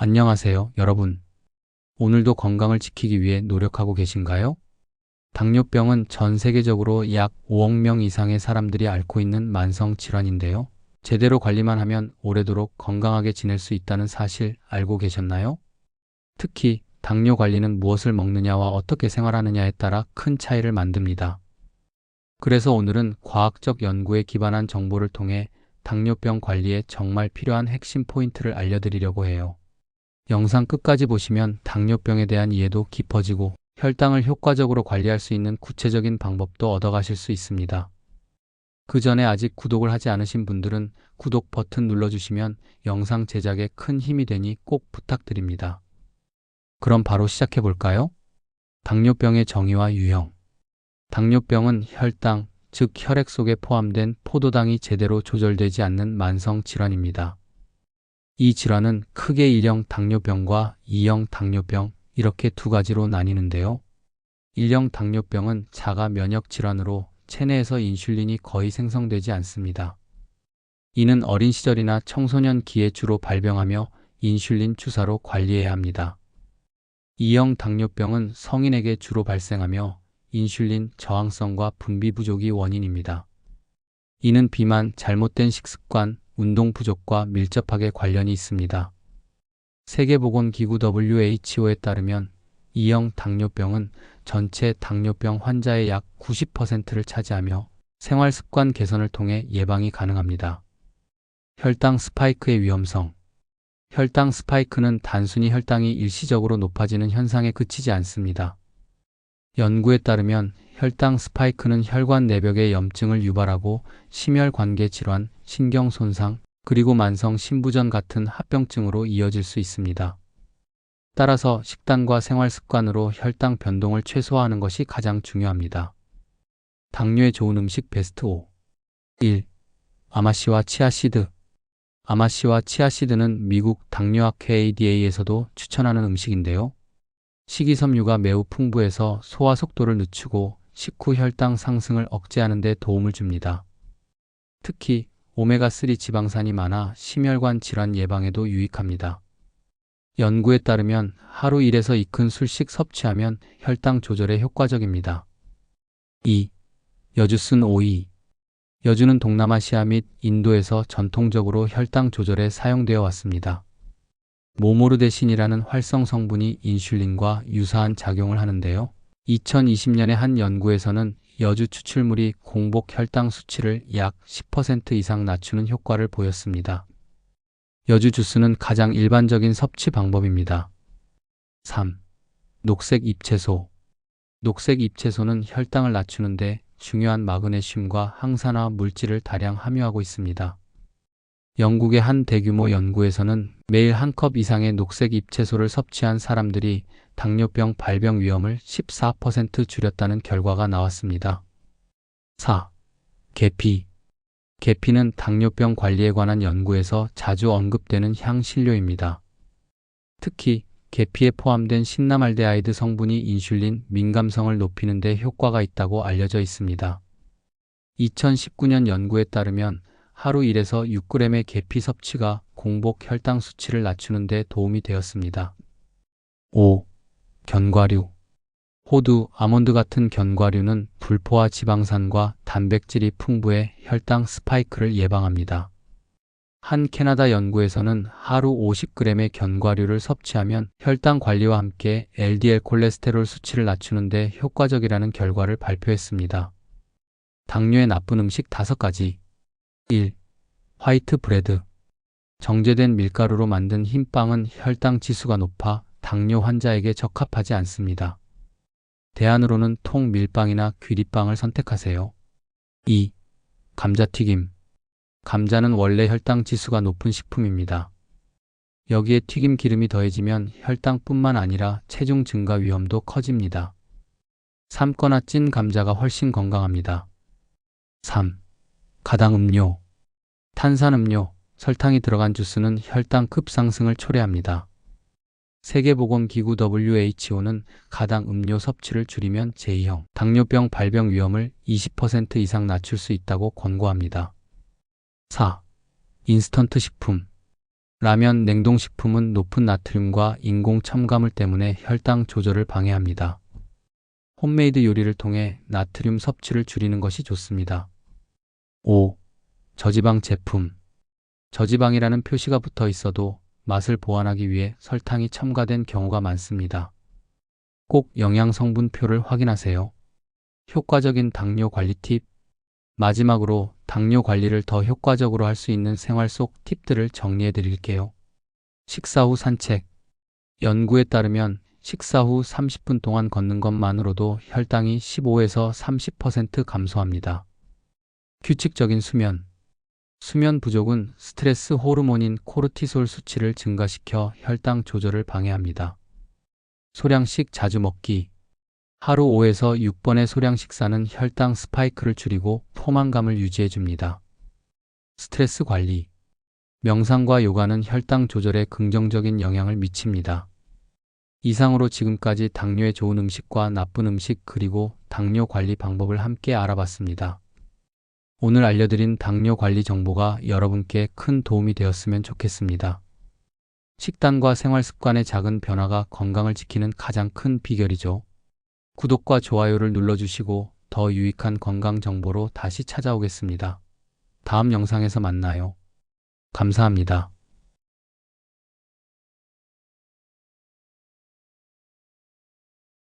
안녕하세요, 여러분. 오늘도 건강을 지키기 위해 노력하고 계신가요? 당뇨병은 전 세계적으로 약 5억 명 이상의 사람들이 앓고 있는 만성 질환인데요. 제대로 관리만 하면 오래도록 건강하게 지낼 수 있다는 사실 알고 계셨나요? 특히 당뇨 관리는 무엇을 먹느냐와 어떻게 생활하느냐에 따라 큰 차이를 만듭니다. 그래서 오늘은 과학적 연구에 기반한 정보를 통해 당뇨병 관리에 정말 필요한 핵심 포인트를 알려드리려고 해요. 영상 끝까지 보시면 당뇨병에 대한 이해도 깊어지고 혈당을 효과적으로 관리할 수 있는 구체적인 방법도 얻어가실 수 있습니다. 그 전에 아직 구독을 하지 않으신 분들은 구독 버튼 눌러주시면 영상 제작에 큰 힘이 되니 꼭 부탁드립니다. 그럼 바로 시작해 볼까요? 당뇨병의 정의와 유형. 당뇨병은 혈당, 즉 혈액 속에 포함된 포도당이 제대로 조절되지 않는 만성 질환입니다. 이 질환은 크게 1형 당뇨병과 2형 당뇨병 이렇게 두 가지로 나뉘는데요. 1형 당뇨병은 자가 면역 질환으로 체내에서 인슐린이 거의 생성되지 않습니다. 이는 어린 시절이나 청소년 기에 주로 발병하며 인슐린 주사로 관리해야 합니다. 2형 당뇨병은 성인에게 주로 발생하며 인슐린 저항성과 분비 부족이 원인입니다. 이는 비만, 잘못된 식습관, 운동 부족과 밀접하게 관련이 있습니다. 세계보건기구 WHO에 따르면 2형 당뇨병은 전체 당뇨병 환자의 약 90%를 차지하며 생활습관 개선을 통해 예방이 가능합니다. 혈당 스파이크의 위험성. 혈당 스파이크는 단순히 혈당이 일시적으로 높아지는 현상에 그치지 않습니다. 연구에 따르면 혈당 스파이크는 혈관 내벽의 염증을 유발하고 심혈관계 질환, 신경 손상, 그리고 만성 심부전 같은 합병증으로 이어질 수 있습니다. 따라서 식단과 생활 습관으로 혈당 변동을 최소화하는 것이 가장 중요합니다. 당뇨에 좋은 음식 베스트 5. 1. 아마씨와 치아씨드. 아마씨와 치아씨드는 미국 당뇨학회 ADA에서도 추천하는 음식인데요. 식이섬유가 매우 풍부해서 소화 속도를 늦추고 식후 혈당 상승을 억제하는 데 도움을 줍니다. 특히 오메가3 지방산이 많아 심혈관 질환 예방에도 유익합니다. 연구에 따르면 하루 1에서 2큰 술씩 섭취하면 혈당 조절에 효과적입니다. 2. 여주순 오이. 여주는 동남아시아 및 인도에서 전통적으로 혈당 조절에 사용되어 왔습니다. 모모르데신이라는 활성 성분이 인슐린과 유사한 작용을 하는데요. 2020년에 한 연구에서는 여주 추출물이 공복 혈당 수치를 약 10% 이상 낮추는 효과를 보였습니다. 여주 주스는 가장 일반적인 섭취 방법입니다. 3. 녹색 잎채소. 녹색 잎채소는 혈당을 낮추는데 중요한 마그네슘과 항산화 물질을 다량 함유하고 있습니다. 영국의 한 대규모 연구에서는 매일 한 컵 이상의 녹색 잎채소를 섭취한 사람들이 당뇨병 발병 위험을 14% 줄였다는 결과가 나왔습니다. 4. 계피. 계피는 당뇨병 관리에 관한 연구에서 자주 언급되는 향신료입니다. 특히 계피에 포함된 신나말데하이드 성분이 인슐린 민감성을 높이는 데 효과가 있다고 알려져 있습니다. 2019년 연구에 따르면 하루 1에서 6g의 계피 섭취가 공복 혈당 수치를 낮추는 데 도움이 되었습니다. 5. 견과류. 호두, 아몬드 같은 견과류는 불포화 지방산과 단백질이 풍부해 혈당 스파이크를 예방합니다. 한 캐나다 연구에서는 하루 50g의 견과류를 섭취하면 혈당 관리와 함께 LDL 콜레스테롤 수치를 낮추는 데 효과적이라는 결과를 발표했습니다. 당뇨에 나쁜 음식 5가지. 1. 화이트 브레드. 정제된 밀가루로 만든 흰 빵은 혈당 지수가 높아 당뇨 환자에게 적합하지 않습니다. 대안으로는 통밀빵이나 귀리빵을 선택하세요. 2. 감자튀김. 감자는 원래 혈당 지수가 높은 식품입니다. 여기에 튀김 기름이 더해지면 혈당뿐만 아니라 체중 증가 위험도 커집니다. 삶거나 찐 감자가 훨씬 건강합니다. 3. 가당 음료. 탄산음료, 설탕이 들어간 주스는 혈당 급상승을 초래합니다. 세계보건기구 WHO는 가당 음료 섭취를 줄이면 제2형 당뇨병 발병 위험을 20% 이상 낮출 수 있다고 권고합니다. 4. 인스턴트 식품. 라면, 냉동식품은 높은 나트륨과 인공 첨가물 때문에 혈당 조절을 방해합니다. 홈메이드 요리를 통해 나트륨 섭취를 줄이는 것이 좋습니다. 5. 저지방 제품. 저지방이라는 표시가 붙어 있어도 맛을 보완하기 위해 설탕이 첨가된 경우가 많습니다. 꼭 영양 성분표를 확인하세요. 효과적인 당뇨 관리 팁. 마지막으로 당뇨 관리를 더 효과적으로 할 수 있는 생활 속 팁들을 정리해 드릴게요. 식사 후 산책. 연구에 따르면 식사 후 30분 동안 걷는 것만으로도 혈당이 15에서 30% 감소합니다. 규칙적인 수면. 수면 부족은 스트레스 호르몬인 코르티솔 수치를 증가시켜 혈당 조절을 방해합니다. 소량씩 자주 먹기. 하루 5에서 6번의 소량 식사는 혈당 스파이크를 줄이고 포만감을 유지해 줍니다. 스트레스 관리. 명상과 요가는 혈당 조절에 긍정적인 영향을 미칩니다. 이상으로 지금까지 당뇨에 좋은 음식과 나쁜 음식 그리고 당뇨 관리 방법을 함께 알아봤습니다. 오늘 알려드린 당뇨 관리 정보가 여러분께 큰 도움이 되었으면 좋겠습니다. 식단과 생활 습관의 작은 변화가 건강을 지키는 가장 큰 비결이죠. 구독과 좋아요를 눌러주시고 더 유익한 건강 정보로 다시 찾아오겠습니다. 다음 영상에서 만나요. 감사합니다.